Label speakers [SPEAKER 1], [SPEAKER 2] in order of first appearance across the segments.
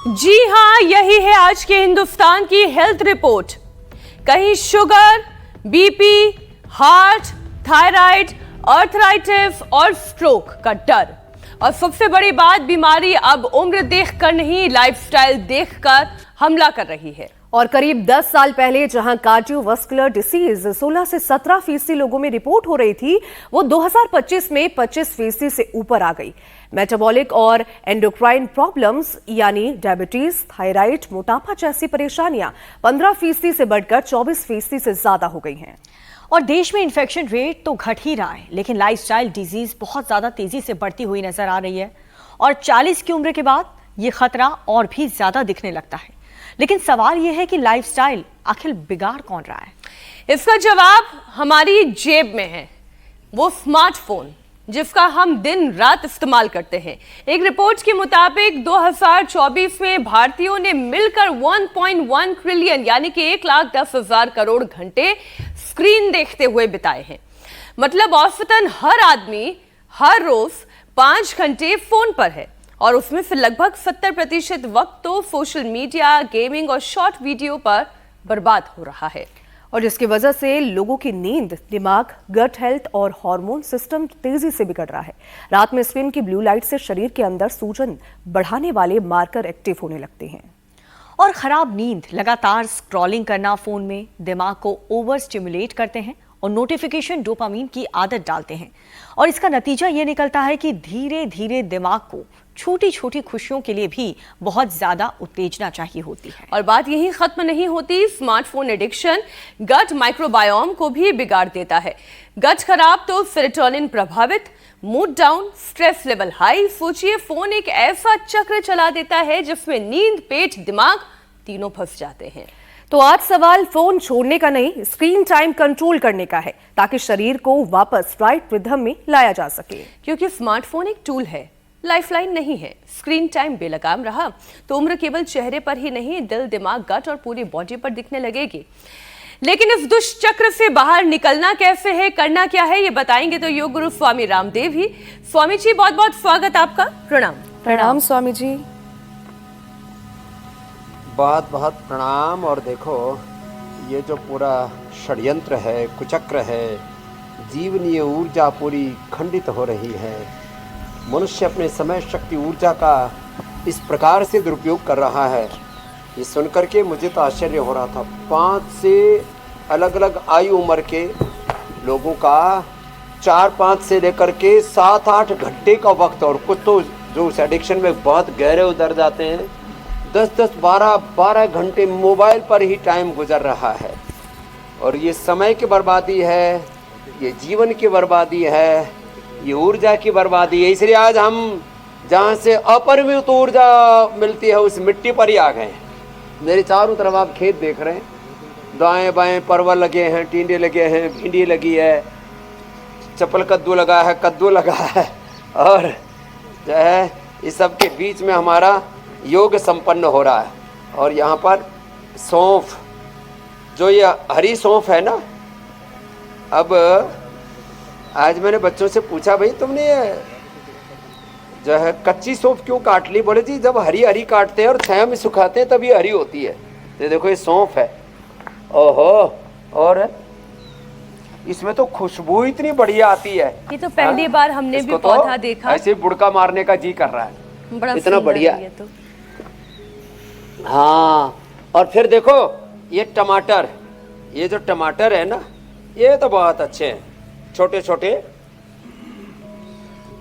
[SPEAKER 1] जी हां, यही है आज के हिंदुस्तान की हेल्थ रिपोर्ट। कहीं sugar, BP, heart, thyroid, arthritis और स्ट्रोक का डर। और सबसे बड़ी बात, बीमारी अब उम्र देखकर नहीं, लाइफस्टाइल देखकर हमला कर रही है।
[SPEAKER 2] और करीब 10 साल पहले जहां कार्डियोवास्कुलर डिसीज 16 से 17% लोगों में रिपोर्ट हो रही थी, वो 2025 में 25% से ऊपर आ गई। मेटाबॉलिक और एंडोक्राइन प्रॉब्लम्स यानी डायबिटीज, थायराइड, मोटापा जैसी परेशानियां 15% से बढ़कर 24% से ज्यादा हो गई हैं।
[SPEAKER 3] और देश में इन्फेक्शन रेट तो घट ही रहा है, लेकिन लाइफस्टाइल डिजीज बहुत ज्यादा तेजी से बढ़ती हुई नजर आ रही है। और 40 की उम्र के बाद ये खतरा और भी ज्यादा दिखने लगता है। लेकिन सवाल यह है कि लाइफस्टाइल आखिर बिगाड़ कौन रहा है?
[SPEAKER 1] इसका जवाब हमारी जेब में है, वो स्मार्टफोन जिसका हम दिन रात इस्तेमाल करते हैं। एक रिपोर्ट के मुताबिक 2024 में भारतीयों ने मिलकर 1.1 ट्रिलियन यानी कि 1,10,000 करोड़ घंटे स्क्रीन देखते हुए बिताए हैं। मतलब औसतन हर आदमी हर रोज 5 घंटे फोन पर है और उसमें से लगभग 70% वक्त तो सोशल मीडिया, गेमिंग और शॉर्ट वीडियो पर बर्बाद हो रहा है।
[SPEAKER 2] और जिसकी वजह से लोगों की नींद, दिमाग, गट हेल्थ और हार्मोन सिस्टम तेजी से बिगड़ रहा है। रात में स्क्रीन की ब्लू लाइट से शरीर के अंदर सूजन बढ़ाने वाले मार्कर एक्टिव होने लगते हैं।
[SPEAKER 3] और खराब नींद, लगातार स्क्रॉलिंग करना फोन में दिमाग को ओवर स्टिमुलेट करते हैं और नोटिफिकेशन डोपामीन की आदत डालते हैं। और इसका नतीजा ये निकलता है कि धीरे धीरे दिमाग को छोटी छोटी खुशियों के लिए भी बहुत ज्यादा उत्तेजना चाहिए होती है।
[SPEAKER 1] और बात यही खत्म नहीं होती, स्मार्टफोन एडिक्शन गट माइक्रोबायोम को भी बिगाड़ देता है। गट खराब तो सेरोटोनिन प्रभावित, mood down, stress level high. सोचिए, फोन एक ऐसा चक्र चला देता है जिसमें नींद, पेट, दिमाग तीनों फंस जाते हैं।
[SPEAKER 2] तो आज सवाल फोन छोड़ने का नहीं, स्क्रीन टाइम कंट्रोल करने का है, ताकि शरीर को वापस राइट रिदम में लाया जा सके।
[SPEAKER 1] क्योंकि स्मार्टफोन एक टूल है, लाइफलाइन नहीं है। स्क्रीन टाइम बेलगाम रहा तो उम्र केवल चेहरे पर ही नहीं, दिल, दिमाग, गट और पूरी बॉडी पर दिखने लगेगी। लेकिन इस दुष्चक्र से बाहर निकलना कैसे है, करना क्या है, ये बताएंगे तो योग गुरु स्वामी रामदेव ही। स्वामी जी, बहुत बहुत स्वागत आपका। प्रणाम।
[SPEAKER 2] प्रणाम स्वामी जी।
[SPEAKER 4] बहुत बहुत प्रणाम। और देखो, ये जो पूरा षड्यंत्र है, कुचक्र है, जीवनीय ऊर्जा पूरी खंडित हो रही है। मनुष्य अपने समय, शक्ति, ऊर्जा का इस प्रकार से दुरुपयोग कर रहा है, ये सुनकर के मुझे तो आश्चर्य हो रहा था। 5 से अलग अलग आयु उम्र के लोगों का 4-5 से लेकर के 7-8 घंटे का वक्त, और कुछ तो जो उस एडिक्शन में बहुत गहरे उतर जाते हैं, 10-10, 12-12 घंटे मोबाइल पर ही टाइम गुजर रहा है। और ये समय की बर्बादी है, ये जीवन की बर्बादी है, ये ऊर्जा की बर्बादी है। इसलिए आज हम जहाँ से अपरिमित ऊर्जा मिलती है उस मिट्टी पर ही आ गए हैं। मेरे चारों तरफ आप खेत देख रहे हैं, दाएं बाएं परवल लगे हैं, टिंडे लगे हैं, भिंडी लगी है, चपल कद्दू लगा है, कद्दू लगा है, और जो है इस सब के बीच में हमारा योग संपन्न हो रहा है। और यहाँ पर सौंफ, जो ये हरी सौंफ है ना, अब आज मैंने बच्चों से पूछा, भाई तुमने ये जो है कच्ची सौंफ क्यों काट ली? बोले जी, जब हरी हरी काटते हैं और छाया में सुखाते हैं तब ये हरी होती है। तो देखो, ये सौंफ है, ओहो, और इसमें तो खुशबू इतनी बढ़िया आती है।
[SPEAKER 1] ये तो पहली बार हमने भी पौधा देखा।
[SPEAKER 4] ऐसे बुड़का मारने का जी कर रहा है,
[SPEAKER 1] बड़ा
[SPEAKER 4] इतना बढ़िया।
[SPEAKER 1] तो
[SPEAKER 4] हाँ, और फिर देखो ये टमाटर, ये जो टमाटर है ना, ये तो बहुत अच्छे हैं, छोटे छोटे।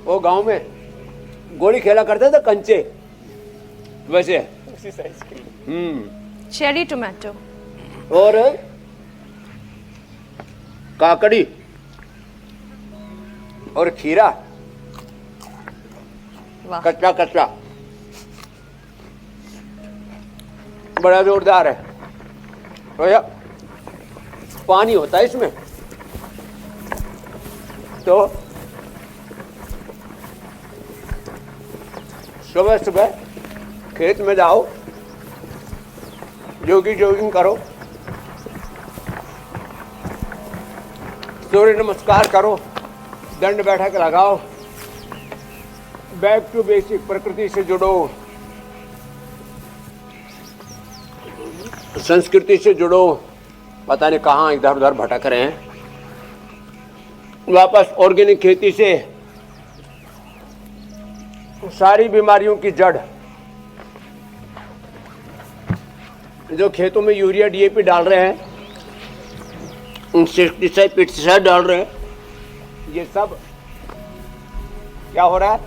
[SPEAKER 4] वो गांव में गोली खेला करते थे कंचे, वैसे।
[SPEAKER 1] चेरी टोमेटो
[SPEAKER 4] और काकड़ी और खीरा, कच्चा कच्चा, बड़ा जोरदार है। भैया पानी होता है इसमें, तो सुबह सुबह खेत में जाओ, जॉगिंग करो, सूर्य नमस्कार करो, दंड बैठक लगाओ, बैक टू बेसिक, प्रकृति से जुड़ो, संस्कृति से जुड़ो, पता नहीं कहाँ इधर उधर भटक रहे हैं। वापस ऑर्गेनिक खेती से सारी बीमारियों की जड़, जो खेतों में यूरिया डीएपी डाल रहे हैं, इंसेक्टिसाइड पेस्टिसाइड डाल रहे हैं, ये सब क्या हो रहा है?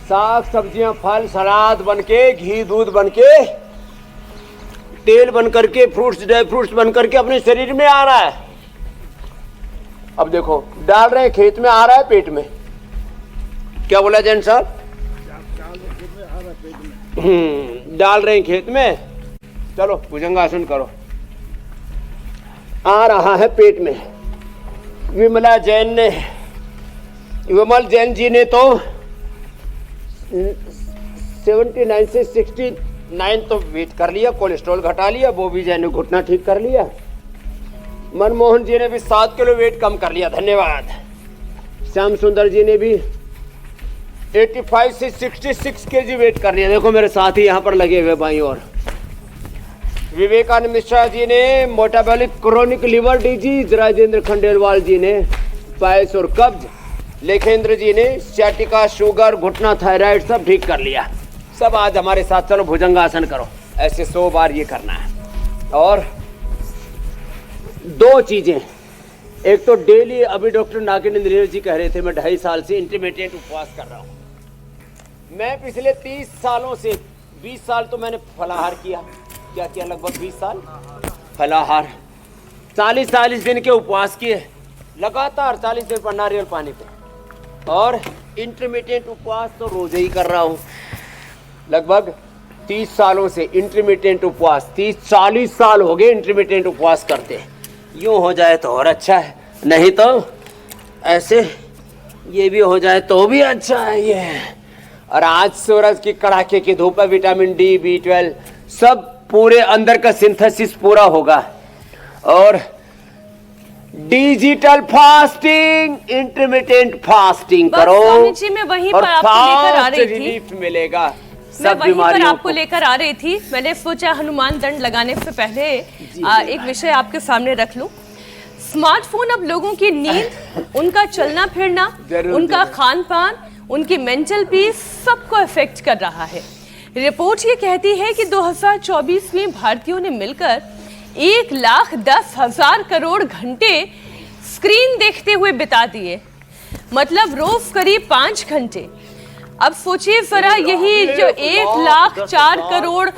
[SPEAKER 4] साग सब्जियां फल सलाद बनके, घी दूध बनके, तेल बन करके, फ्रूट्स ड्राई फ्रूट्स बन करके अपने शरीर में आ रहा है। अब देखो डाल रहे हैं खेत में, आ रहा है पेट में। क्या बोला जैन साहब? डाल रहे हैं खेत में। चलो भुजंगासन करो। आ रहा है पेट में। विमल जैन जी ने तो 79 से 69 तो वेट कर लिया, कोलेस्ट्रॉल घटा लिया। बॉबी जैन ने घुटना ठीक कर लिया। मनमोहन जी ने भी 7 किलो वेट कम कर लिया, धन्यवाद। श्याम सुंदर जी ने भी 85 से 66 केजी वेट कर लिया। देखो मेरे साथ ही यहाँ पर लगे हुए भाई। और विवेकानंद मिश्रा जी ने metabolic chronic liver disease, Rajendra Khandelwal ji ने पायल्स और कब्ज, लेखेंद्र जी ने स्याटिका, शुगर, घुटना, थायराइड सब ठीक कर लिया। सब आज हमारे साथ चलो भुजंगासन करो। ऐसे 100 बार ये करना है। और 2 चीजें, एक तो डेली, अभी डॉक्टर नागेंद्र जी कह रहे थे मैं 2.5 साल से इंटरमीडिएट उपवास कर रहा हूँ। मैं पिछले 30 सालों से 20 साल तो मैंने फलाहार किया। क्या किया? लगभग 20 साल फलाहार, 40 दिन के उपवास किए लगातार, 40 दिन पर नारियल पानी पे। और इंटरमीडिएट उपवास तो रोज ही कर रहा हूँ। लगभग 30 सालों से इंटरमीडिएट उपवास, 30-40 साल हो गए इंटरमीडिएट उपवास करते। यूँ हो जाए तो और अच्छा है, नहीं तो ऐसे ये भी हो जाए तो भी अच्छा है ये। और आज सूरज की कड़ाके की धूप है, विटामिन डी, B12 सब पूरे अंदर का सिंथेसिस पूरा होगा। और डिजिटल फास्टिंग, इंटरमिटेंट फास्टिंग करो।
[SPEAKER 1] स्वामी जी मैं वहीं पर आपको लेकर आ रही थी,
[SPEAKER 4] रिलीफ मिलेगा
[SPEAKER 1] मैं
[SPEAKER 4] सब
[SPEAKER 1] वहीं पर
[SPEAKER 4] बीमारियों
[SPEAKER 1] आपको लेकर आ रही थी। मैंने सोचा हनुमान दंड लगाने से पहले एक विषय आपके सामने रख लूं। स्मार्टफोन अब लोगों की नींद, उनका चलना फिरना, उनका खान पान, उनकी मेंटल पीस सबको इफेक्ट कर रहा है। रिपोर्ट ये कहती है कि 2024 में भारतीयों ने मिलकर 1,10,000 करोड़ घंटे स्क्रीन देखते हुए बिता दिए, मतलब रोज करीब 5 घंटे। अब सोचिए जरा, यही जो 1,04 करोड़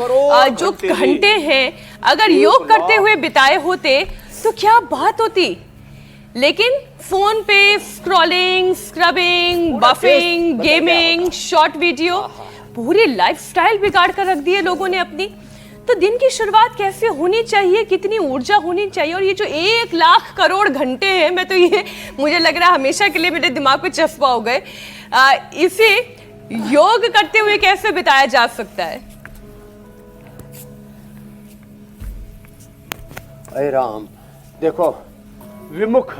[SPEAKER 1] जो घंटे हैं, अगर योग करते हुए बिताए होते तो क्या बात होती। लेकिन फोन पे scrolling, scrubbing, buffing, gaming, short video, पूरी लाइफस्टाइल बिगाड़ कर रख दी है लोगों ने अपनी। तो दिन की शुरुआत कैसे होनी चाहिए, कितनी ऊर्जा होनी चाहिए। और ये जो 1,00,000 करोड़ घंटे हैं, मैं तो ये मुझे लग रहा है हमेशा के लिए मेरे दिमाग पे चस्पा हो गए। इसे योग करते हुए कैसे बिताया जा सकता है?
[SPEAKER 4] अरे राम, देखो, विमुख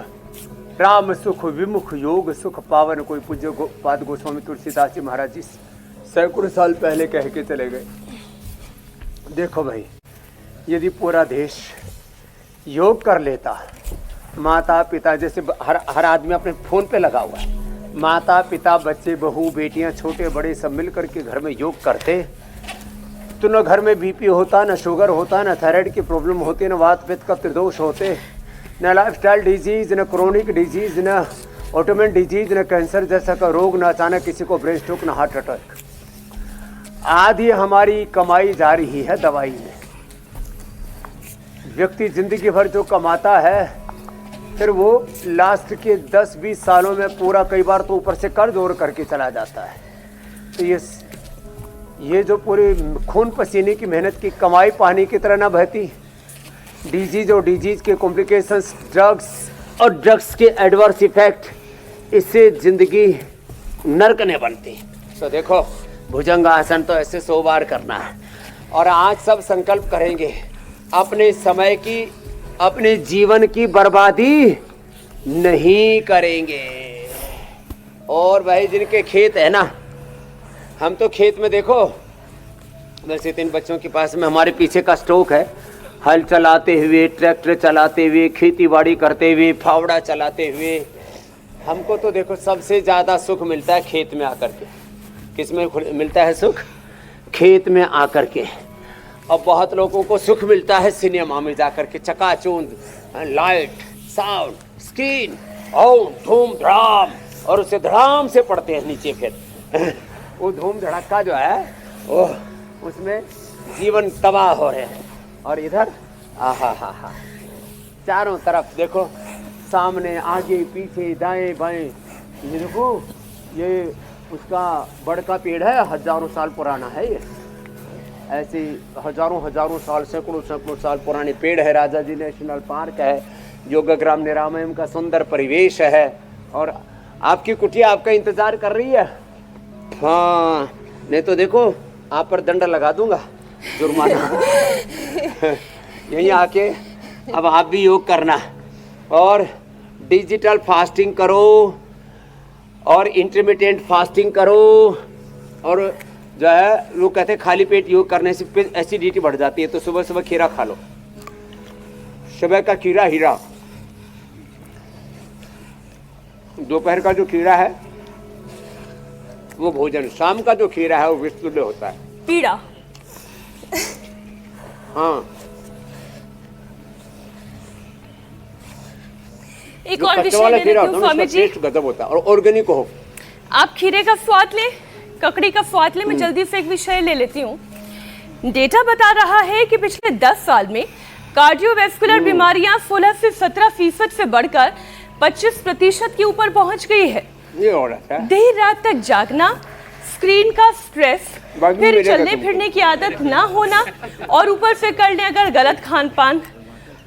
[SPEAKER 4] राम सुख, विमुख योग सुख पावन, कोई पूज्य पाद गोस्वामी तुलसीदास जी महाराज जी सैकड़ों साल पहले कह के चले गए। देखो भाई, यदि पूरा देश योग कर लेता, माता पिता, जैसे हर आदमी अपने फोन पे लगा हुआ है, माता पिता, बच्चे, बहू, बेटियां, छोटे बड़े सब मिल करके घर में योग करते, तो न घर में बीपी होता, न शुगर होता, न थायराइड की प्रॉब्लम होती, न वात पित्त का त्रिदोष होते, न लाइफस्टाइल डिजीज, न क्रोनिक डिजीज, न ऑटोमेन डिजीज, न कैंसर जैसा का रोग, न अचानक किसी को ब्रेन स्ट्रोक, न हार्ट अटैक। आधी हमारी कमाई जा रही है दवाई में। व्यक्ति जिंदगी भर जो कमाता है, फिर वो लास्ट के 10-20 सालों में पूरा, कई बार तो ऊपर से कर्ज और करके चला जाता है। तो ये जो पूरी खून पसीने की मेहनत की कमाई पानी की तरह ना बहती। डिजीज और डिजीज के कॉम्प्लिकेशंस, ड्रग्स और ड्रग्स के एडवर्स इफेक्ट, इससे जिंदगी नर्क ने बनती। तो देखो, भुजंगासन तो ऐसे 100 बार करना है। और आज सब संकल्प करेंगे अपने समय की, अपने जीवन की बर्बादी नहीं करेंगे। और भाई जिनके खेत है ना, हम तो खेत में देखो वैसे 3 बच्चों के पास में हमारे पीछे का स्टॉक है। हल चलाते हुए, ट्रैक्टर चलाते हुए, खेती बाड़ी करते हुए, फावड़ा चलाते हुए, हमको तो देखो सबसे ज़्यादा सुख मिलता है खेत में आकर के। किस में मिलता है सुख? खेत में आकर के। और बहुत लोगों को सुख मिलता है सिनेमा में जाकर के, चकाचौंध, लाइट, साउंड, स्क्रीन, और धूम धड़ाम, और उसे धड़ाम से पड़ते हैं नीचे। फिर वो धूम धड़का जो है वो उसमें जीवन तबाह हो रहे हैं। और इधर आहा हा हा, चारों तरफ देखो, सामने आगे पीछे दाएं बाएं, ये देखो, ये उसका बड़ का पेड़ है, हजारों साल पुराना है। ये ऐसे हजारों साल, सैकड़ों साल पुराने पेड़ है। राजा जी नेशनल पार्क है, योगग्राम निरामयम का सुंदर परिवेश है। और आपकी कुटिया आपका इंतजार कर रही है। हाँ, नहीं तो देखो आप पर दंड लगा दूंगा, जुर्माना। यहीं आके अब आप भी योग करना, और डिजिटल फास्टिंग करो, और इंटरमिटेंट फास्टिंग करो। और जो है लोग कहते हैं खाली पेट योग करने से एसिडिटी बढ़ जाती है, तो सुबह सुबह खीरा खा लो। सुबह का खीरा हीरा, दोपहर का जो खीरा है वो भोजन, शाम का जो खीरा है वो विस्तुल्य होता है,
[SPEAKER 1] पीड़ा।
[SPEAKER 4] हाँ।
[SPEAKER 1] एक और विषय ले लेती हूँ स्वामी जी।
[SPEAKER 4] टेस्ट गजब होता है, और ऑर्गेनिक हो।
[SPEAKER 1] आप खीरे का स्वाद ले, ककड़ी का स्वाद ले। मैं जल्दी से एक विषय ले लेती हूँ। डेटा बता रहा है कि पिछले 10 साल में कार्डियोवैस्कुलर बीमारियां 16 से 17% से बढ़कर 25% के ऊपर पहुंच गई है।
[SPEAKER 4] ये हो रहा है।
[SPEAKER 1] देर रात तक जागना, स्क्रीन का स्ट्रेस, फिर चलने फिरने की आदत ना होना, और ऊपर से कर लें अगर गलत खान पान,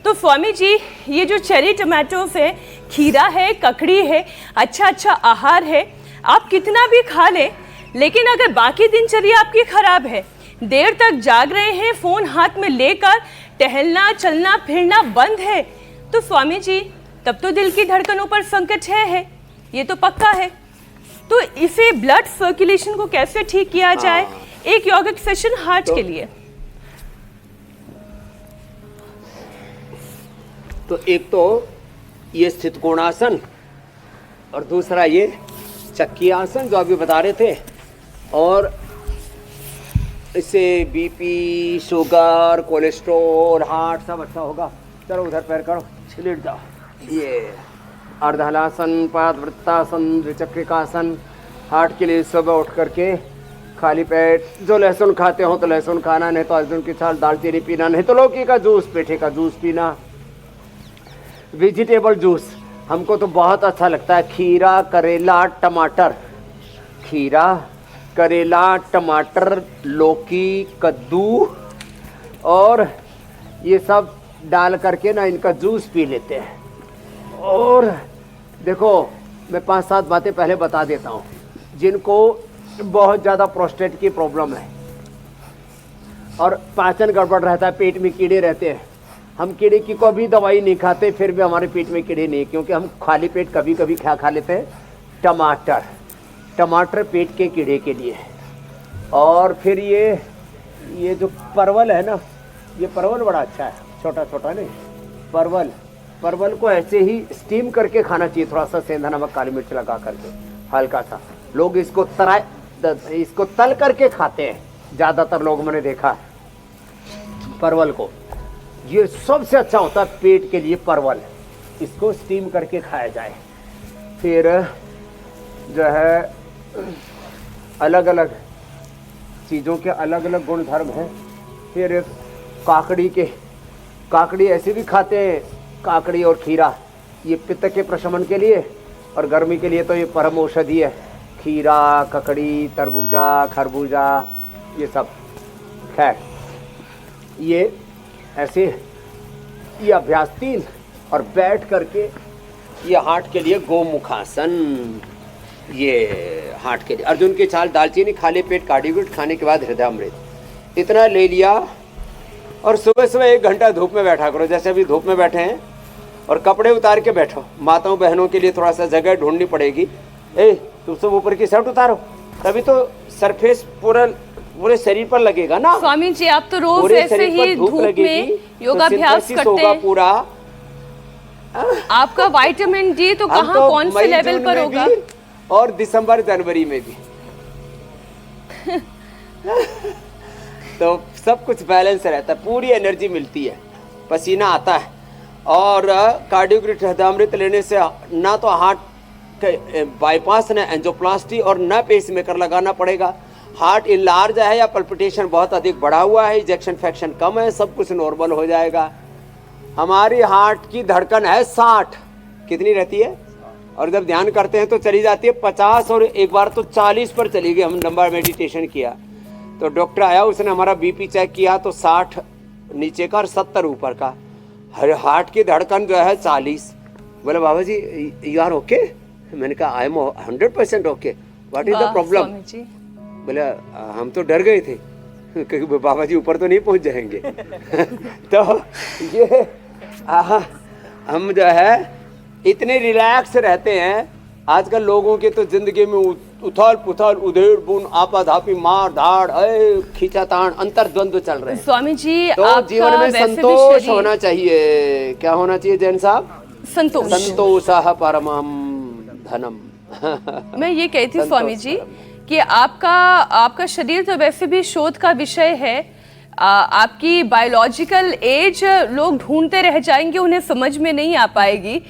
[SPEAKER 1] तो स्वामी जी ये जो चेरी टमाटोस है, खीरा है, ककड़ी है, अच्छा आहार है, आप कितना भी खा लें, लेकिन अगर बाकी दिनचर्या आपकी खराब है, देर तक जाग रहे हैं, फोन हाथ में लेकर टहलना चलना फिरना बंद है, तो स्वामी जी तब तो दिल की धड़कनों पर संकट है, ये तो पक्का है। तो इसे ब्लड सर्कुलेशन को कैसे ठीक किया जाए? एक योगिक सेशन हार्ट के लिए।
[SPEAKER 4] तो एक तो ये स्थित कोणासन, और दूसरा ये चक्की आसन जो अभी बता रहे थे। और इससे बीपी, शुगर, कोलेस्ट्रॉल, हार्ट सब अच्छा होगा। चलो उधर पैर करो, छिलिट जाओ। ये अर्धहलासन, पादवृत्तासन, द्विचक्रिकासन, हार्ट के लिए सुबह उठ करके खाली पेट, जो लहसुन खाते हो तो लहसुन खाना, नहीं तो अर्जुन की छाल, दालचीनी पीना, नहीं तो लौकी का जूस, पेठे का जूस पीना, वेजिटेबल जूस हमको तो बहुत अच्छा लगता है। खीरा, करेला, टमाटर, खीरा, करेला, टमाटर, लौकी, कद्दू, और ये सब डाल करके ना इनका जूस पी लेते हैं। और देखो मैं 5-7 बातें पहले बता देता हूँ। जिनको बहुत ज़्यादा प्रोस्टेट की प्रॉब्लम है और पाचन गड़बड़ रहता है, पेट में कीड़े रहते हैं, हम कीड़े की कोई दवाई नहीं खाते, फिर भी हमारे पेट में कीड़े नहीं, क्योंकि हम खाली पेट कभी कभी खा लेते हैं टमाटर पेट के कीड़े के लिए। और फिर ये जो परवल है ना, ये परवल बड़ा अच्छा है, छोटा छोटा नहीं, परवल को ऐसे ही स्टीम करके खाना चाहिए, थोड़ा सा सेंधा नमक, काली मिर्च लगा करके हल्का सा। लोग इसको तल करके खाते हैं ज़्यादातर लोग, मैंने देखा परवल को। ये सबसे अच्छा होता है पेट के लिए परवल, इसको स्टीम करके खाया जाए। फिर जो है अलग अलग चीज़ों के अलग अलग गुण धर्म हैं। फिर काकड़ी ऐसे भी खाते हैं, काकड़ी और खीरा, ये पित्त के प्रशमन के लिए, और गर्मी के लिए तो ये परम औषधि है। खीरा, ककड़ी, तरबूजा, खरबूजा, ये सब। खैर ये ऐसे ये अभ्यास 3, और बैठ करके ये हार्ट के लिए गोमुखासन, ये हार्ट के लिए अर्जुन की छाल, दालचीनी, खाली पेट कार्डियोट, खाने के बाद हृदयामृत, इतना ले लिया। और सुबह सुबह 1 घंटा धूप में बैठा करो, जैसे अभी धूप में बैठे हैं, और कपड़े उतार के बैठो। माताओं बहनों के लिए थोड़ा सा जगह ढूंढनी पड़ेगी। तुम सब ऊपर की शर्ट उतारो, तभी तो सरफेस पूरा पूरे शरीर पर लगेगा ना।
[SPEAKER 1] स्वामी जी आप तो रोज
[SPEAKER 4] पूरे
[SPEAKER 1] ऐसे
[SPEAKER 4] शरीर पर
[SPEAKER 1] ही
[SPEAKER 4] धूप
[SPEAKER 1] धूप
[SPEAKER 4] लगेगी
[SPEAKER 1] में योगाभ्यास
[SPEAKER 4] तो
[SPEAKER 1] करते
[SPEAKER 4] होगा
[SPEAKER 1] हैं।
[SPEAKER 4] पूरा।
[SPEAKER 1] आपका विटामिन डी तो
[SPEAKER 4] हम
[SPEAKER 1] कहाँ
[SPEAKER 4] तो
[SPEAKER 1] कौन से
[SPEAKER 4] मई
[SPEAKER 1] लेवल
[SPEAKER 4] जून
[SPEAKER 1] पर
[SPEAKER 4] में
[SPEAKER 1] होगा?
[SPEAKER 4] भी और दिसंबर जनवरी में भी तो सब कुछ बैलेंस रहता है, पूरी एनर्जी मिलती है, पसीना आता है। और कार्डियोग्रिड हृदयामृत लेने से ना तो हार्ट के बाईपास न एंजियोप्लास्टी और न पेसमेकर लगाना पड़ेगा। हार्ट इनलार्ज है या पल्पिटेशन बहुत अधिक बढ़ा हुआ है, इजेक्शन फ्रैक्शन कम है, सब कुछ नॉर्मल हो जाएगा। हमारी हार्ट की धड़कन है 60, कितनी रहती है? और जब ध्यान करते हैं तो चली जाती है 50, और एक बार तो 40 पर चली गई। हम लंबा मेडिटेशन किया तो डॉक्टर आया, उसने हमारा बीपी चेक किया तो 60 नीचे का और 70 ऊपर का। हार्ट की धड़कन जो है 40। बोले बाबा जी यू आर ओके? मैंने कहा I am 100% okay, what is the problem? बोले हम तो डर गए थे क्योंकि बाबा जी ऊपर तो नहीं पहुंच जाएंगे तो ये हम जो है इतने रिलैक्स रहते हैं। आजकल लोगों के तो जिंदगी में उथल पुथल, उधेड़ बुन, आपाधापी, मार धाड़, खींचातान, अंतर्द्वंद्व चल रहे हैं।
[SPEAKER 1] स्वामी जी
[SPEAKER 4] तो जीवन में संतोष होना चाहिए। क्या होना चाहिए जैन साहब?
[SPEAKER 1] संतोष।
[SPEAKER 4] संतोषः परमं धनम
[SPEAKER 1] मैं ये कहती हूँ स्वामी जी कि आपका शरीर तो वैसे भी शोध का विषय है। आपकी बायोलॉजिकल एज लोग ढूंढते रह जाएंगे, उन्हें समझ में नहीं आ पाएगी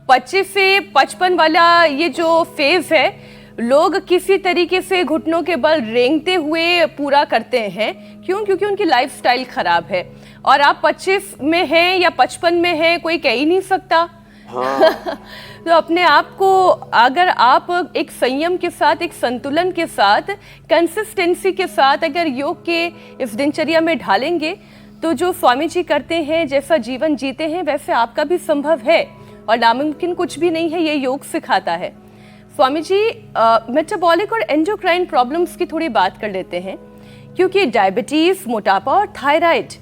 [SPEAKER 1] 25 से 55 वाला ये जो फेज है, लोग किसी तरीके से घुटनों के बल रेंगते हुए पूरा करते हैं। क्यों? क्योंकि उनकी लाइफस्टाइल खराब है। और आप 25 में हैं या 55 में हैं, कोई कह ही नहीं सकता। हाँ। तो अपने आप को अगर आप एक संयम के साथ, एक संतुलन के साथ, कंसिस्टेंसी के साथ अगर योग के इस दिनचर्या में ढालेंगे तो जो स्वामी जी करते हैं, जैसा जीवन जीते हैं, वैसे आपका भी संभव है और नामुमकिन कुछ भी नहीं है, ये योग सिखाता है। स्वामी जी मेटाबॉलिक और एंडोक्राइन प्रॉब्लम्स की थोड़ी बात कर लेते हैं, क्योंकि डायबिटीज, मोटापा और थायराइड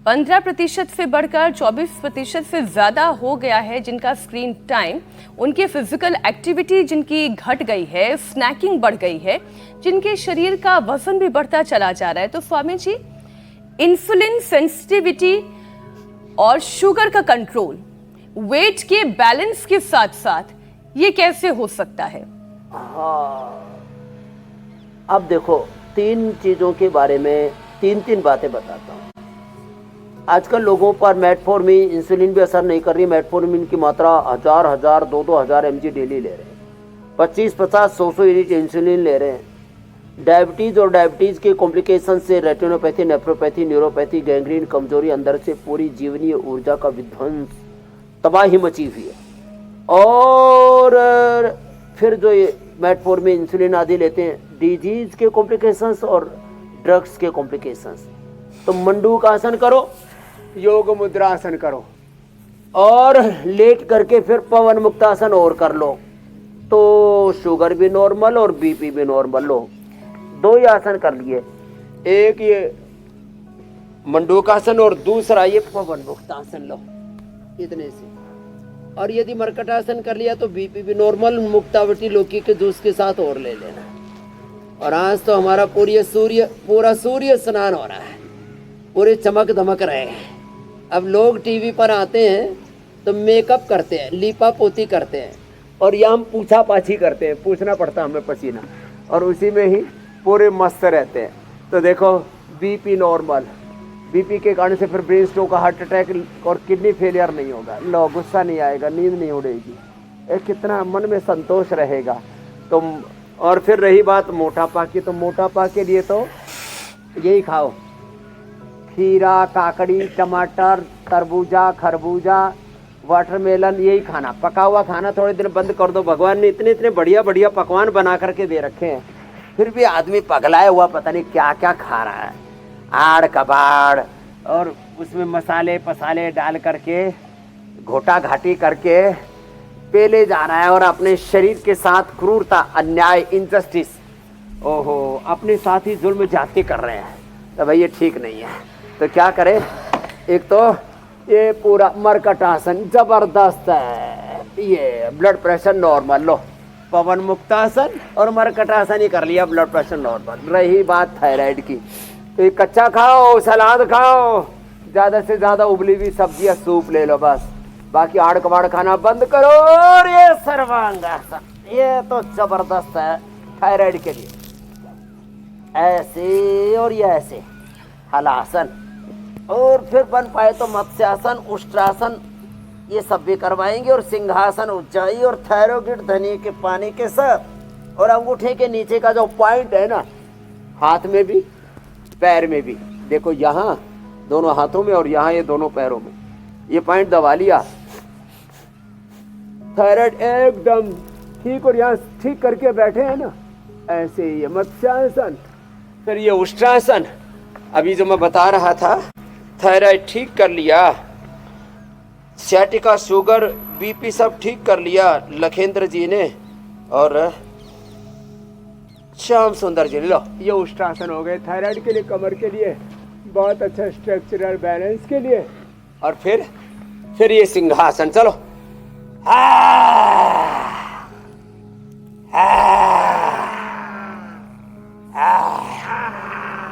[SPEAKER 1] 15% से बढ़कर 24% से ज़्यादा हो गया है जिनका स्क्रीन टाइम, उनकी फिजिकल एक्टिविटी जिनकी घट गई है, स्नैकिंग बढ़ गई है, जिनके शरीर का वजन भी बढ़ता चला जा रहा है। तो स्वामी जी इंसुलिन सेंसिटिविटी और शुगर का कंट्रोल, वेट के बैलेंस के साथ साथ ये कैसे हो सकता है?
[SPEAKER 5] हाँ, अब देखो 3 चीज़ों के बारे में 3 बातें बताता हूँ। आजकल लोगों पर मेटफॉर्मिन, इंसुलिन भी असर नहीं कर रही। मेटफॉर्मिन की मात्रा 1000, 2,000 mg डेली ले रहे हैं, 25-50, 100 यूनिट इंसुलिन ले रहे हैं। डायबिटीज़ और डायबिटीज़ के कॉम्प्लिकेशन से रेटिनोपैथी, नेफ्रोपैथी, न्यूरोपैथी, गैंग्रीन, कमजोरी, अंदर से पूरी जीवनीय ऊर्जा का विध्वंस, तबाही मची हुई है। और फिर जो ये मेटफॉर्मिन, इंसुलिन आदि लेते हैं, डिजीज के कॉम्प्लिकेशंस और ड्रग्स के कॉम्प्लिकेशंस। तो मंडूक आसन करो, योग मुद्रासन करो, और लेट करके फिर पवन मुक्तासन और कर लो, तो शुगर भी नॉर्मल और बीपी भी नॉर्मल लो। 2 ही आसन कर लिए, एक ये मंडूकासन और दूसरा ये पवन मुक्तासन लो, इतने से। और यदि मर्कटासन कर लिया तो बीपी भी नॉर्मल, मुक्तावटी लौकी के जूस के साथ और ले लेना। और आज तो हमारा पूरा सूर्य स्नान हो रहा है, पूरे चमक धमक रहे हैं। अब लोग टीवी पर आते हैं तो मेकअप करते हैं, लीपा पोती करते हैं, और यहाँ हम पूछा पाछी करते हैं, पूछना पड़ता हमें पसीना, और उसी में ही पूरे मस्त रहते हैं। तो देखो बीपी नॉर्मल, बीपी के कारण से फिर ब्रेन स्ट्रोक, हार्ट अटैक और किडनी फेलियर नहीं होगा, लो गुस्सा नहीं आएगा, नींद नहीं उड़ेगी, कितना मन में संतोष रहेगा। तो और फिर रही बात मोटापा की, तो मोटापा के लिए तो यही खाओ, खीरा, काकड़ी, टमाटर, तरबूजा, खरबूजा, वाटरमेलन, यही खाना, पका हुआ खाना थोड़े दिन बंद कर दो। भगवान ने इतने इतने बढ़िया बढ़िया पकवान बना करके दे रखे हैं, फिर भी आदमी पगलाया हुआ पता नहीं क्या क्या खा रहा है। आड़ कबाड़ और उसमें मसाले पसाले डाल करके घोटा घाटी करके पेले जा रहा है, और अपने शरीर के साथ क्रूरता, अन्याय, इनजस्टिस, ओहो, अपने साथ ही जुल्म ज्यादती कर रहे हैं। तो भाई ये ठीक नहीं है। तो क्या करें? एक तो ये पूरा मरकटासन जबरदस्त है, ये ब्लड प्रेशर नॉर्मल लो, पवन मुक्तासन और मरकटासन ही कर लिया, ब्लड प्रेशर नॉर्मल। रही बात थायराइड की, तो ये कच्चा खाओ, सलाद खाओ, ज्यादा से ज्यादा उबली हुई सब्जियां, सूप ले लो बस, बाकी आड़ कबाड़ खाना बंद करो। और ये सर्वांगासन, ये तो जबरदस्त है थायराइड के लिए। ऐसे और ये ऐसे हलासन, और फिर बन पाए तो मत्स्यासन, उष्ट्रासन, ये सब भी करवाएंगे। और सिंहासन, ऊंचाई और थायरोइड धनी के पानी के साथ। और अंगूठे के नीचे का जो पॉइंट है ना, हाथ में भी पैर में भी, देखो यहाँ दोनों हाथों में और यहाँ ये दोनों पैरों में, ये पॉइंट दबा लिया, थायराइड एकदम ठीक। और यहाँ ठीक करके बैठे हैं ना, ऐसे ये मत्स्यासन, फिर ये उष्ट्रासन। अभी जो मैं बता रहा था, थायराइड ठीक कर लिया, सियाटिका, शुगर, बीपी सब ठीक कर लिया लखेंद्र जी ने और श्याम सुंदर जी ने। लो ये उष्ट्रासन हो गए थायराइड के लिए, कमर के लिए बहुत अच्छा, स्ट्रक्चरल बैलेंस के लिए। और फिर ये सिंहासन, चलो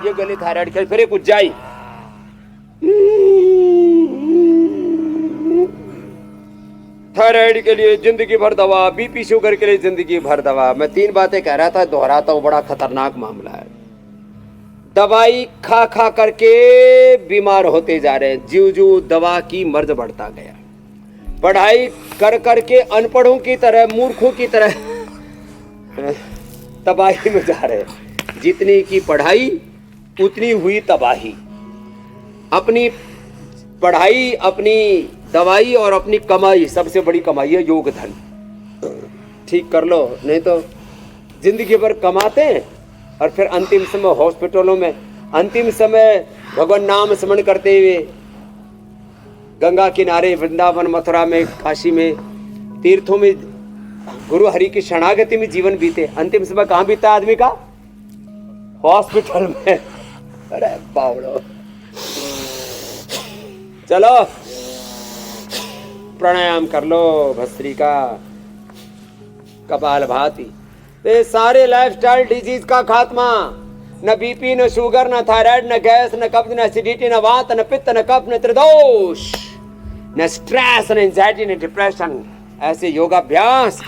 [SPEAKER 5] ये गली थायराइड के। फिर एक उज्जाई, थायराइड के लिए जिंदगी भर दवा, बीपी शुगर के लिए जिंदगी भर दवा। मैं 3 बातें कह रहा था, दोहराता हूं, बड़ा खतरनाक मामला है। दवाई खा खा करके बीमार होते जा रहे हैं, जीव जीव दवा की मर्ज बढ़ता गया। पढ़ाई कर करके अनपढ़ों की तरह, मूर्खों की तरह तबाही में जा रहे हैं। जितनी की पढ़ाई उतनी हुई तबाही। अपनी पढ़ाई, अपनी दवाई और अपनी कमाई, सबसे बड़ी कमाई है योग धन। ठीक कर लो, नहीं तो जिंदगी भर कमाते हैं और फिर अंतिम समय हॉस्पिटलों में, अंतिम समय भगवान नाम स्मरण करते हुए गंगा किनारे, वृंदावन, मथुरा में, काशी में, तीर्थों में, गुरु हरि की शरणागति में जीवन बीते। अंतिम समय कहाँ बीता आदमी का? हॉस्पिटल में। अरे बावड़ो, चलो प्राणायाम कर लो भस्त्रिका, कपालभाति। ये सारे लाइफस्टाइल डिजीज का खात्मा, न बीपी, न शुगर, न थायराइड, न गैस, न कब्ज, न एसिडिटी, न वात, न पित्त, न कफ, न त्रिदोष, न स्ट्रेस, न एंजाइटी, न डिप्रेशन। ऐसे योगाभ्यास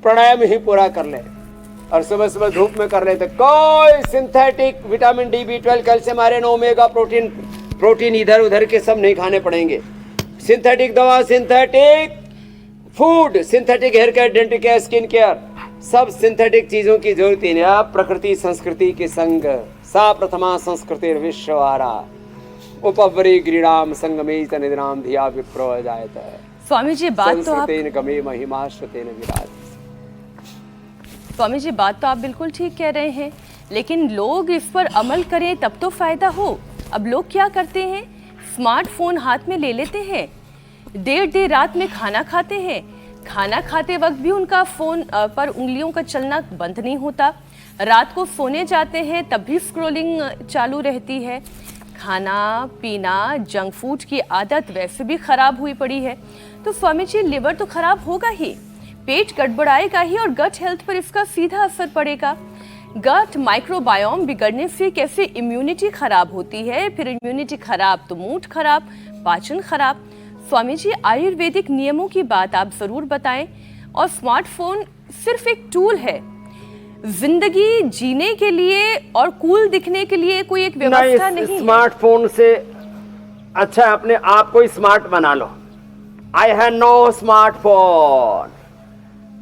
[SPEAKER 5] प्राणायाम ही पूरा कर ले और सुबह सुबह धूप में कर लेते। कोई synthetic vitamin D, B12, calcium, iron, omega, protein इधर उधर के सब नहीं खाने पड़ेंगे। सिंथेटिक दवा, synthetic food, synthetic hair care, dental care, skin care, सब सिंथेटिक चीजों की जरूरत ही नहीं। आप प्रकृति संस्कृति के संग, सा प्रथमा संस्कृति विश्ववारा, उपवरी ग्रीणाम संगमे निधनाम धिया विप्रो जायत।
[SPEAKER 1] स्वामी जी बात तो आप
[SPEAKER 5] गमे महिमा श्रुतेन विराज।
[SPEAKER 1] स्वामी जी बात तो आप बिल्कुल ठीक कह रहे हैं, लेकिन लोग इस पर अमल करें तब तो फायदा हो। अब लोग क्या करते हैं, स्मार्टफोन हाथ में ले लेते हैं, देर रात में खाना खाते हैं, खाना खाते वक्त भी उनका फोन पर उंगलियों का चलना बंद नहीं होता, रात को सोने जाते हैं तब भी स्क्रॉलिंग चालू रहती है। खाना पीना, जंक फूड की आदत वैसे भी खराब हुई पड़ी है। तो स्वामी जी, लिवर तो खराब होगा ही, पेट गड़बड़ाएगा ही और गट हेल्थ पर इसका सीधा असर पड़ेगा। गट माइक्रोबायोम बिगड़ने से कैसे इम्यूनिटी खराब होती है, फिर इम्यूनिटी खराब तो मूड खराब, पाचन खराब। स्वामी जी, आयुर्वेदिक नियमों की बात आप जरूर बताएं। और स्मार्टफोन सिर्फ एक टूल है, जिंदगी जीने के लिए और कूल दिखने के लिए कोई एक व्यवस्था नहीं।
[SPEAKER 5] स्मार्टफोन से अच्छा अपने आप को स्मार्ट बना लो। I have no smartphone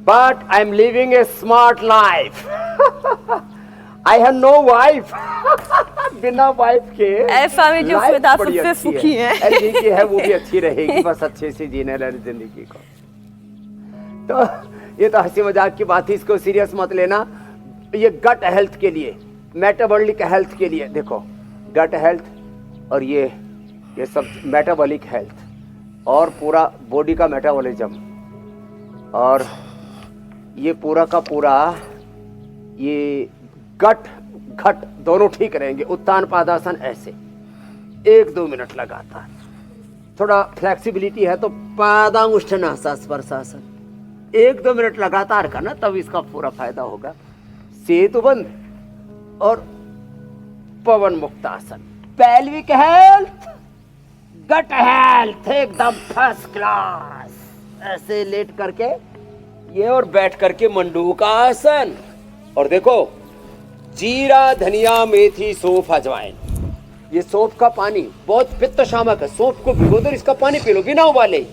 [SPEAKER 5] but I am living a smart life. I have no wife. बिना वाइफ के
[SPEAKER 1] स्वामी जी उसमें आप सबसे सुखी हैं।
[SPEAKER 5] जिनकी है वो भी अच्छी रहेगी, बस अच्छे से जीने लगे जिंदगी को। तो ये तो हंसी मजाक की बात थी, इसको सीरियस मत लेना। ये गट हेल्थ के लिए, मेटाबॉलिक हेल्थ के लिए, देखो गट हेल्थ और ये सब मेटाबॉलिक हेल्थ और पूरा बॉडी का मेटाबॉलिज्म और ये पूरा का पूरा ये घट दोनों ठीक रहेंगे। उत्तान पादासन ऐसे 1-2 मिनट लगातार, थोड़ा फ्लेक्सिबिलिटी है तो पादांगुष्ठानासन, स्पर्शासन, 1-2 मिनट लगातार करना, तब इसका पूरा फायदा होगा। सेतु बंद और पवन मुक्तासन। पेल्विक हेल्थ, गट हेल्थ एकदम फर्स्ट क्लास। ऐसे लेट करके ये और बैठ करके मंडूक आसन। और देखो, जीरा, धनिया, मेथी, सौंफ, अजवाइन, ये सौंफ का पानी बहुत पित्त शामक है। सौंफ को भिगो दो, इसका पानी पी लो बिना उबाले,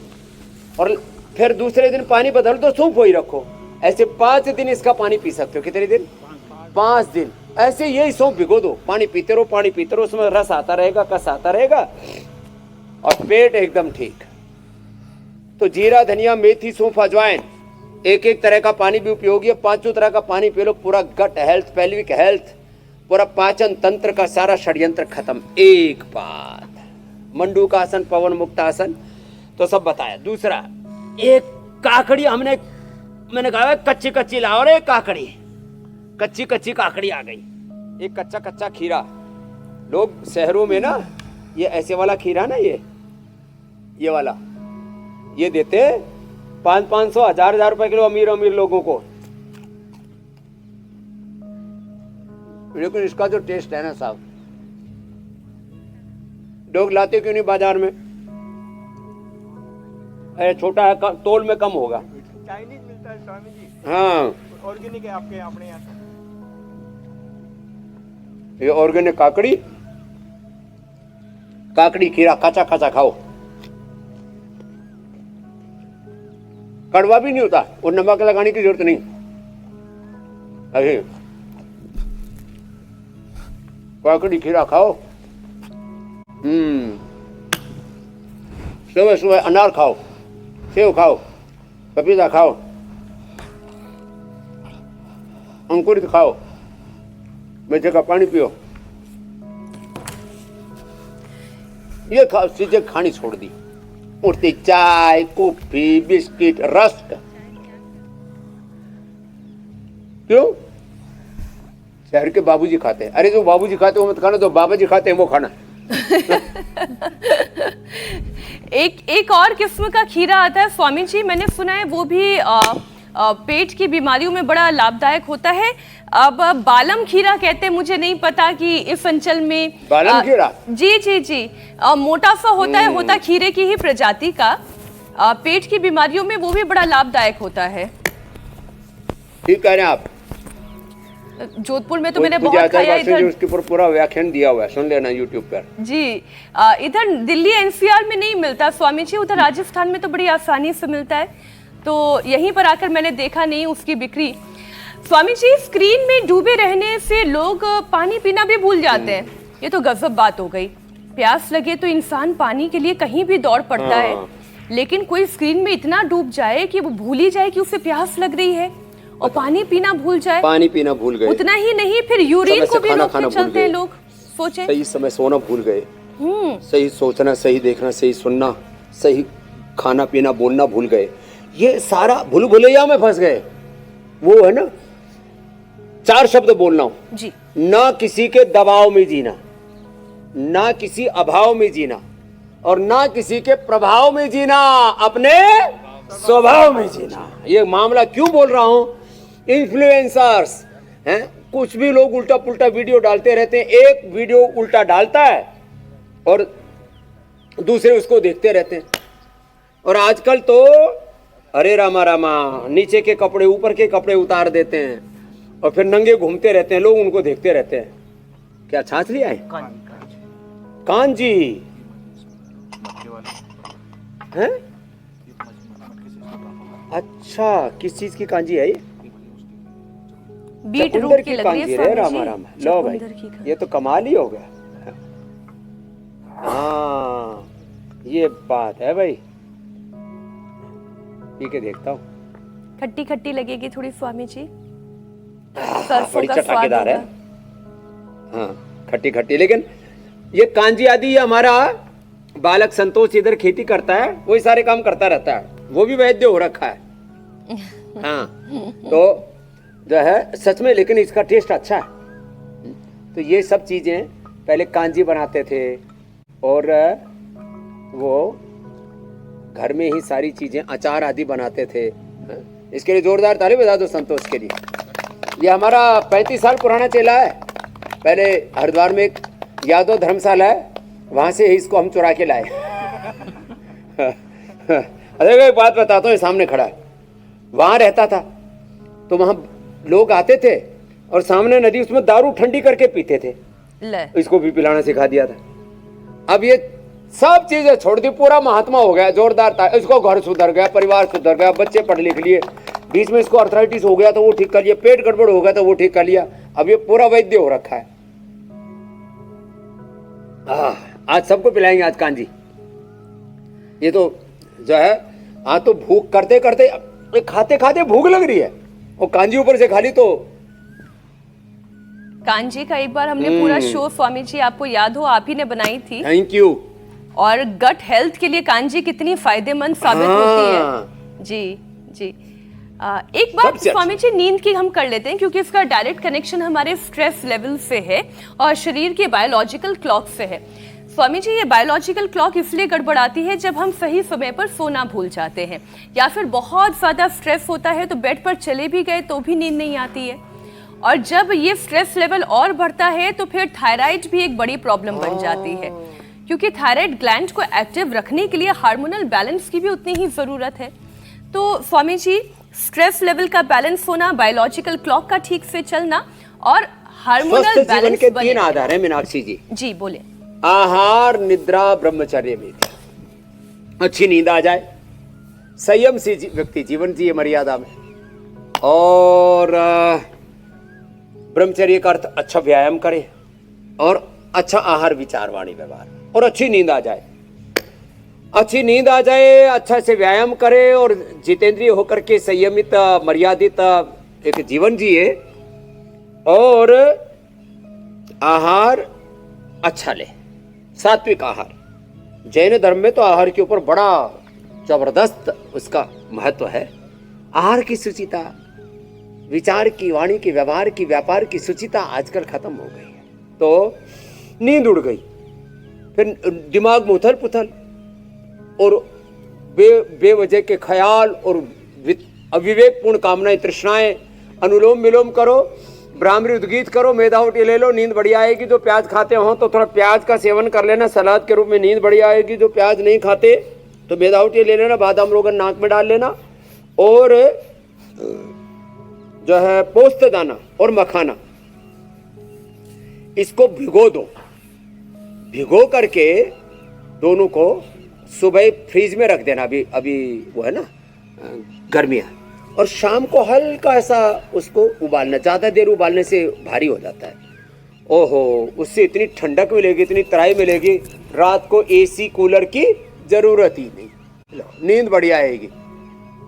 [SPEAKER 5] और फिर दूसरे दिन पानी बदल दो, सौंफ वही रखो। ऐसे 5 दिन इसका पानी पी सकते हो। कितने दिन? 5 दिन। ऐसे यही सौंफ भिगो दो, पानी पीते रहो, पानी पीते रहो, उसमें रस आता रहेगा, कस आता रहेगा, और पेट एकदम ठीक। तो जीरा, धनिया, मेथी, सौंफ, अजवाइन, एक तरह का पानी भी उपयोगी है। 5 तरह का पानी पी लो, पूरा गट हेल्थ, पेल्विक हेल्थ, पूरा पाचन तंत्र का सारा षड्यंत्र खत्म। एक बात, मंडूकासन, पवन मुक्तासन तो सब बताया। दूसरा, एक काकड़ी मैंने कहा कच्ची कच्ची लाओ रे काकड़ी, कच्ची कच्ची काकड़ी आ गई। एक कच्चा कच्चा खीरा, लोग शहरों में ना ये ऐसे वाला खीरा ना, ये वाला ये देते 500, 1000 रुपए किलो अमीर लोगों को। लेकिन इसका जो टेस्ट है ना साहब, लोग लाते क्यों नहीं बाजार में? अरे छोटा है, तोल में कम होगा।
[SPEAKER 6] चाइनीज मिलता है स्वामी जी,
[SPEAKER 5] हाँ
[SPEAKER 6] ऑर्गेनिक है आपके अपने यहाँ।
[SPEAKER 5] ये ऑर्गेनिक काकड़ी खीरा कच्चा कच्चा खाओ, कड़वा भी नहीं होता और नमक लगाने की जरूरत नहीं। अरे काकड़ी खीरा खाओ। सुबह सुबह अनार खाओ, सेव खाओ, पपीता खाओ, अंकुरित खाओ, मीठे का पानी पियो। ये चीजें खानी छोड़ दी, उठती चाय, कॉफी, बिस्किट, रस्क। क्यों? शहर के बाबूजी खाते हैं। अरे जो बाबूजी खाते हैं वो मत खाना, जो बाबा जी खाते हैं वो खाना।
[SPEAKER 1] एक और किस्म का खीरा आता है स्वामी जी, मैंने सुना है वो भी पेट की बीमारियों में बड़ा लाभदायक होता है। अब बालम खीरा कहते हैं, मुझे नहीं पता कि इस अंचल में
[SPEAKER 5] बालम खीरा?
[SPEAKER 1] जी मोटा सा होता खीरे की ही प्रजाति का। पेट की बीमारियों में वो भी बड़ा लाभदायक होता है।
[SPEAKER 5] ठीक कह रहे हैं आप।
[SPEAKER 1] जोधपुर में तो मैंने बहुत खाया। इधर
[SPEAKER 5] उसके ऊपर पूरा व्याख्यान दिया हुआ है, सुन लेना यूट्यूब पर।
[SPEAKER 1] जी इधर दिल्ली एनसीआर में नहीं मिलता स्वामी जी, उधर राजस्थान में तो बड़ी आसानी से मिलता है, तो यहीं पर आकर मैंने देखा नहीं उसकी बिक्री। स्वामी जी, स्क्रीन में डूबे रहने से लोग पानी पीना भी भूल जाते हैं, ये तो गजब बात हो गई। प्यास लगे तो इंसान पानी के लिए कहीं भी दौड़ पड़ता है, लेकिन कोई स्क्रीन में इतना डूब जाए कि वो भूल ही जाए कि उसे प्यास लग रही है और पानी पीना भूल जाए।
[SPEAKER 5] पानी पीना भूल गए।
[SPEAKER 1] उतना ही नहीं, फिर यूरिन को भी रोकने चलते हैं लोग। सोचे
[SPEAKER 5] सही समय सोना भूल गए, सही सोचना, सही देखना, सही सुनना, सही खाना पीना बोलना भूल गए। ये सारा भूल भुलैया में फंस गए। वो है ना 4 शब्द बोलना हो
[SPEAKER 1] जी,
[SPEAKER 5] ना किसी के दबाव में जीना, ना किसी अभाव में जीना, और ना किसी के प्रभाव में जीना, अपने स्वभाव में जीना। ये मामला क्यों बोल रहा हूं? इन्फ्लुएंसर्स हैं, कुछ भी लोग उल्टा पुल्टा वीडियो डालते रहते हैं। एक वीडियो उल्टा डालता है और दूसरे उसको देखते रहते हैं। और आजकल तो अरे रामा रामा, नीचे के कपड़े ऊपर के कपड़े उतार देते हैं और फिर नंगे घूमते रहते हैं, लोग उनको देखते रहते हैं। क्या छाछ लिया है? कांजी हैं? अच्छा, किस चीज की कांजी है ये?
[SPEAKER 1] बीट
[SPEAKER 5] चकुंदर
[SPEAKER 1] रूट की
[SPEAKER 5] की
[SPEAKER 1] लग रही
[SPEAKER 5] कांजी
[SPEAKER 1] है
[SPEAKER 5] रे,
[SPEAKER 1] स्वामी
[SPEAKER 5] रामा
[SPEAKER 1] जी।
[SPEAKER 5] रामा। लो भाई,
[SPEAKER 1] चकुंदर की
[SPEAKER 5] ये तो कमाल ही हो गया। हाँ, ये बात है भाई, पी के देखता हूँ।
[SPEAKER 1] खट्टी खट्टी लगेगी थोड़ी स्वामी जी,
[SPEAKER 5] बड़ी
[SPEAKER 1] सरसों का स्वाद
[SPEAKER 5] चटाकेदार है।
[SPEAKER 1] होगा।
[SPEAKER 5] हाँ, खट्टी खट्टी। लेकिन ये कांजी आदि, ये हमारा बालक संतोष इधर खेती करता है, वही सारे काम करता रहता है, वो भी वैद्य हो रखा है। हाँ, तो जो है सच में, लेकिन इसका टेस्ट अच्छा है। तो ये सब चीजें पहले कांजी बनाते थे, और वो घर में ही सारी चीजें, अचार आदि बनाते थे।
[SPEAKER 4] इसके लिए जोरदार ताली बजा दो संतोष के लिए। ये हमारा 35 साल पुराना चेला है। पहले हरिद्वार में एक यादव धर्मशाला है, वहां से इसको हम चुरा के लाए। अरे एक बात बताता हूँ, ये सामने खड़ा है, वहां रहता था तो वहां लोग आते थे और सामने नदी, उसमें दारू ठंडी करके पीते थे। इसको भी पिलाना सिखा दिया था। अब ये सब चीजें छोड़ दी, पूरा महात्मा हो गया, जोरदार था। इसको घर सुधर गया, परिवार सुधर गया, बच्चे पढ़ लिख लिए, बीच में इसको अर्थराइटिस हो गया तो वो ठीक कर लिया, पेट गड़बड़ हो गया तो वो ठीक कर लिया। अब ये पूरा वैद्य हो रखा है। आज सबको पिलाएंगे आज कांजी। ये तो जो है आज तो भूख करते करते, खाते खाते भूख लग रही है और कांजी ऊपर से खाली। तो
[SPEAKER 1] कांजी का एक बार हमने पूरा शो स्वामी जी, आपको याद हो, आप ही ने बनाई थी।
[SPEAKER 4] Thank you.
[SPEAKER 1] और गट हेल्थ के लिए कांजी कितनी फायदेमंद साबित होती है। जी जी। एक बात स्वामी जी, नींद की हम कर लेते हैं क्योंकि इसका डायरेक्ट कनेक्शन हमारे स्ट्रेस लेवल से है और शरीर के बायोलॉजिकल क्लॉक से है। स्वामी जी, ये बायोलॉजिकल क्लॉक इसलिए गड़बड़ाती है जब हम सही समय पर सोना भूल जाते हैं, या फिर बहुत ज्यादा स्ट्रेस होता है तो बेड पर चले भी गए तो भी नींद नहीं आती है, और जब ये स्ट्रेस लेवल और बढ़ता है तो फिर थायराइड भी एक बड़ी प्रॉब्लम बन जाती है, क्योंकि थायराइड ग्लैंड को एक्टिव रखने के लिए हार्मोनल बैलेंस की भी उतनी ही जरूरत है। तो स्वामी जी, स्ट्रेस लेवल का बैलेंस होना, बायोलॉजिकल क्लॉक का ठीक से चलना और हार्मोनल बैलेंस
[SPEAKER 4] के 3 आधार है मीनाक्षी जी।
[SPEAKER 1] जी बोले।
[SPEAKER 4] आहार, निद्रा, ब्रह्मचर्य में अच्छी नींद आ जाए, संयम से व्यक्ति जीवन जिए मर्यादा में, और ब्रह्मचर्य का अर्थ अच्छा व्यायाम करे और अच्छा आहार, विचार, वाणी, व्यवहार, और अच्छी नींद आ जाए। अच्छी नींद आ जाए, अच्छा से व्यायाम करे और जितेंद्रिय होकर के संयमित मर्यादित एक जीवन जिए और आहार अच्छा ले, सात्विक आहार। जैन धर्म में तो आहार के ऊपर बड़ा जबरदस्त उसका महत्व है। आहार की शुचिता, विचार की, वाणी की, व्यवहार की, व्यापार की शुचिता आजकल खत्म हो गई है। तो नींद उड़ गई, फिर दिमाग में उथल पुथल और बेवजह के ख्याल और अविवेकपूर्ण कामनाएं, तृष्णाएं। अनुलोम विलोम करो, ब्राह्मणी उद्गीत करो, मेधावटी ले लो, नींद बढ़िया आएगी। जो प्याज खाते हो तो थोड़ा प्याज का सेवन कर लेना सलाद के रूप में, नींद बढ़िया आएगी। जो प्याज नहीं खाते तो मेधावटी ले लेना, बादाम रोगन नाक में डाल लेना, और जो है पोस्त दाना और मखाना, इसको भिगो दो। भिगो करके दोनों को सुबह फ्रीज में रख देना, अभी वो है ना गर्मियाँ, और शाम को हल्का ऐसा उसको उबालना। ज़्यादा देर उबालने से भारी हो जाता है। ओहो, उससे इतनी ठंडक मिलेगी, इतनी तराई मिलेगी, रात को एसी कूलर की जरूरत ही नहीं। नींद बढ़िया आएगी।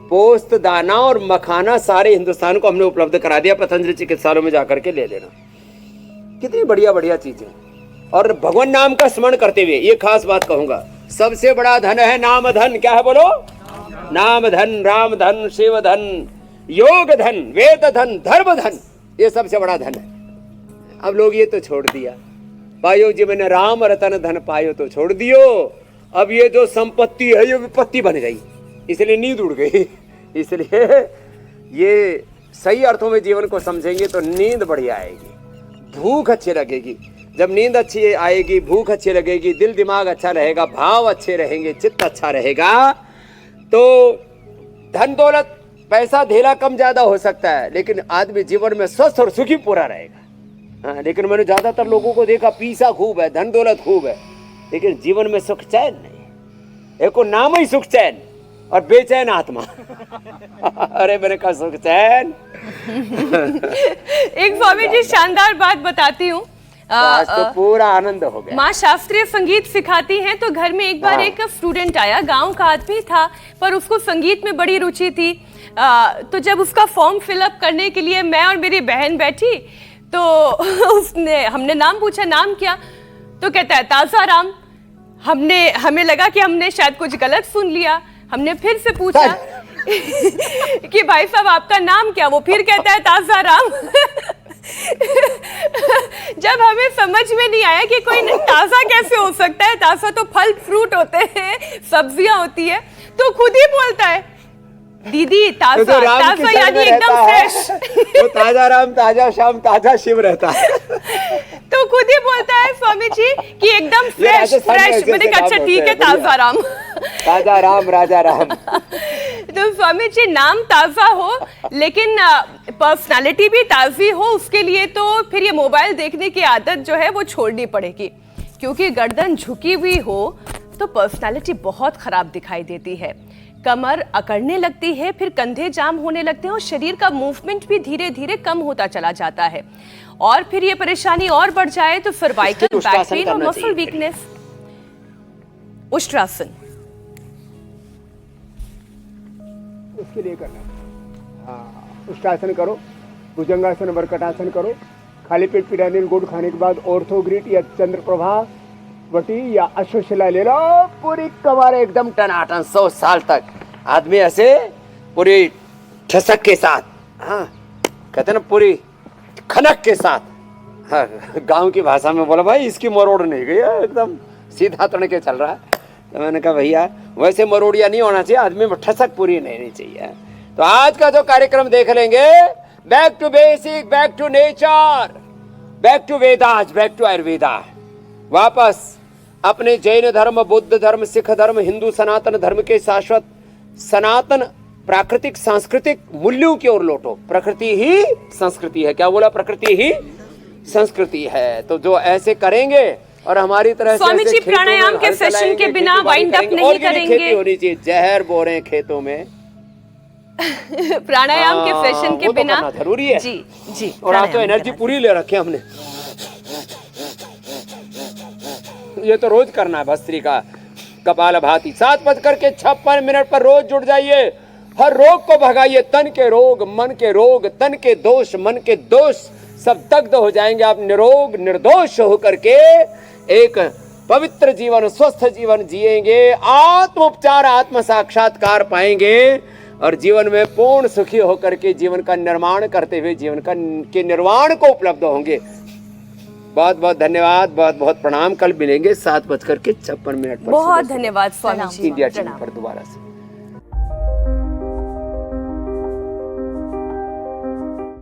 [SPEAKER 4] पोस्त दाना और मखाना सारे हिंदुस्तान को हमने उपलब्ध करा दिया, पतंजलि चिकित्सालयों में जाकर के ले लेना। कितनी बढ़िया बढ़िया चीजें। और भगवान नाम का स्मरण करते हुए ये खास बात कहूंगा, सबसे बड़ा धन है नाम धन। क्या है बोलो? नाम धन, राम धन, शिव धन, योग धन, वेद धन, धर्म धन, ये सबसे बड़ा धन है। अब लोग ये तो छोड़ दिया। पायो जी मैंने राम रतन धन पायो तो छोड़ दियो। अब ये जो संपत्ति है ये विपत्ति बन गई, इसलिए नींद उड़ गई। इसलिए ये सही अर्थों में जीवन को समझेंगे तो नींद बढ़िया आएगी, भूख अच्छी लगेगी। जब नींद अच्छी आएगी, भूख अच्छी लगेगी, दिल दिमाग अच्छा रहेगा, भाव अच्छे रहेंगे, चित्त अच्छा रहेगा, तो धन दौलत पैसा धेला कम ज्यादा हो सकता है, लेकिन आदमी जीवन में स्वस्थ और सुखी पूरा रहेगा। हाँ, लेकिन मैंने ज्यादातर लोगों को देखा, पैसा खूब है, धन दौलत खूब है, लेकिन जीवन में सुख चैन नहीं। एक को नाम ही सुख चैन और बेचैन आत्मा। अरे मैंने कहा सुख चैन।
[SPEAKER 1] एक स्वामी जी शानदार बात बताती हूँ।
[SPEAKER 4] आज तो पूरा आनंद हो गया।
[SPEAKER 1] माँ शास्त्रीय संगीत सिखाती हैं, तो घर में एक बार एक स्टूडेंट आया, गांव का आदमी था, पर उसको संगीत में बड़ी रुचि थी। तो जब उसका फॉर्म फिलअप करने के लिए मैं और मेरी बहन बैठी, तो हमने नाम पूछा, नाम क्या? तो कहता है ताजा राम। हमें लगा कि हमने शायद कुछ गलत सुन लिया। हमने फिर से पूछा कि भाई साहब आपका नाम क्या? वो फिर कहता है ताजा राम। जब हमें समझ में नहीं आया कि कोई ताजा कैसे हो सकता है, ताजा तो फल फ्रूट होते हैं, सब्जियां होती है, तो खुद ही बोलता है दीदी ताजा
[SPEAKER 4] तो राम की
[SPEAKER 1] ताजा
[SPEAKER 4] शरण
[SPEAKER 1] यानी
[SPEAKER 4] में
[SPEAKER 1] एकदम
[SPEAKER 4] रहता है।
[SPEAKER 1] फ्रेश।
[SPEAKER 4] वो ताजा राम, ताजा श्याम, ताजा शिव रहता है।
[SPEAKER 1] तो खुद ही बोलता है स्वामी जी कि एकदम
[SPEAKER 4] ये
[SPEAKER 1] फ्रेश
[SPEAKER 4] राजस्थान में
[SPEAKER 1] फ्रेश।
[SPEAKER 4] ऐसे
[SPEAKER 1] मैंने
[SPEAKER 4] ऐसे
[SPEAKER 1] कहा
[SPEAKER 4] नाम
[SPEAKER 1] अच्छा
[SPEAKER 4] होते
[SPEAKER 1] ठीक है,
[SPEAKER 4] हैं, बढ़िया।
[SPEAKER 1] ताजा राम।
[SPEAKER 4] ताजा राम, राजा राम।
[SPEAKER 1] तो स्वामी जी नाम ताजा हो लेकिन पर्सनालिटी भी ताजी हो, उसके लिए तो फिर ये मोबाइल देखने की आदत जो है वो छोड़नी पड़ेगी, क्योंकि गर्दन झुकी हुई हो तो पर्सनालिटी बहुत खराब दिखाई देती है। कमर अकड़ने लगती है, फिर कंधे जाम होने लगते हैं और शरीर का मूवमेंट भी धीरे धीरे कम होता चला जाता है। और फिर ये परेशानी और बढ़ जाए तो सर्वाइकल, बैक
[SPEAKER 4] उष्ट्रासन
[SPEAKER 1] पेन और
[SPEAKER 4] करना
[SPEAKER 1] मसल
[SPEAKER 4] चाहिए।
[SPEAKER 1] वीकनेस। उष्ट्रासन
[SPEAKER 6] उसके लिए करना। हाँ, उष्ट्रासन करो, भुजंगासन, वरकटासन करो। खाली पेट पिरानिल गुड़ खाने के बाद ऑर्थोग्रिड या चंद्रप्रभा वटी या अश्वशिला ले लो।
[SPEAKER 5] पूरी कमर एकदम टनाटन 100 साल तक आदमी ऐसे पूरी ठसक के साथ, हाँ कहते ना पूरी खनक के साथ, हाँ गांव की भाषा में बोला भाई इसकी मरोड़ नहीं गई है, एकदम सीधा तन के चल रहा है। तो मैंने कहा भैया वैसे मरोड़िया नहीं होना चाहिए, आदमी में ठसक पूरी नहीं चाहिए। तो आज का जो कार्यक्रम देख लेंगे, back to basic, back to nature, back to Vedas, back to Ayurveda, वापस अपने जैन धर्म, बुद्ध धर्म, सिख धर्म, हिंदू सनातन धर्म के शाश्वत सनातन प्राकृतिक सांस्कृतिक मूल्यों की ओर लौटो। प्रकृति ही संस्कृति है। क्या बोला? प्रकृति ही संस्कृति है। तो जो ऐसे करेंगे और हमारी तरह से
[SPEAKER 1] स्वामी
[SPEAKER 5] ऐसे
[SPEAKER 1] जी
[SPEAKER 5] खेतों में
[SPEAKER 1] प्राणायाम के
[SPEAKER 5] हल
[SPEAKER 1] सेशन
[SPEAKER 5] चलाएंगे,
[SPEAKER 1] के बिना
[SPEAKER 5] खेती-बाड़ी
[SPEAKER 1] वाइंड अप
[SPEAKER 5] करेंगे,
[SPEAKER 1] नहीं
[SPEAKER 5] ऑर्गेनिक खेती
[SPEAKER 1] करेंगे।
[SPEAKER 5] होनी चाहिए। जहर बो रहे हैं खेतों में,
[SPEAKER 1] प्राणायाम के सेशन के
[SPEAKER 5] वो तो
[SPEAKER 1] बिना
[SPEAKER 5] करना जरूरी है।
[SPEAKER 1] जी जी।
[SPEAKER 5] और आज तो
[SPEAKER 1] प्राणायाम
[SPEAKER 5] एनर्जी
[SPEAKER 1] करना
[SPEAKER 5] पूरी ले रखे हमने। ये तो रोज करना है भस्त्री का कपालभाति। 7:56 पर रोज जुड़ जाइए। हर रोग को भगाइए। तन के रोग, मन के रोग, तन के दोष, मन के दोष सब दग्ध हो जाएंगे। आप निरोग निर्दोष होकर के एक पवित्र जीवन, स्वस्थ जीवन जिएंगे। आत्म उपचार, आत्म साक्षात्कार पाएंगे और जीवन में पूर्ण सुखी होकर के जीवन का निर्माण करते हुए जीवन का के निर्वाण को उपलब्ध होंगे। बहुत बहुत धन्यवाद, बहुत बहुत प्रणाम। कल मिलेंगे 7:56 पर।
[SPEAKER 1] बहुत धन्यवाद स्वामी जी।
[SPEAKER 5] इंडिया टीवी
[SPEAKER 1] प्रणाम।
[SPEAKER 5] पर दोबारा से।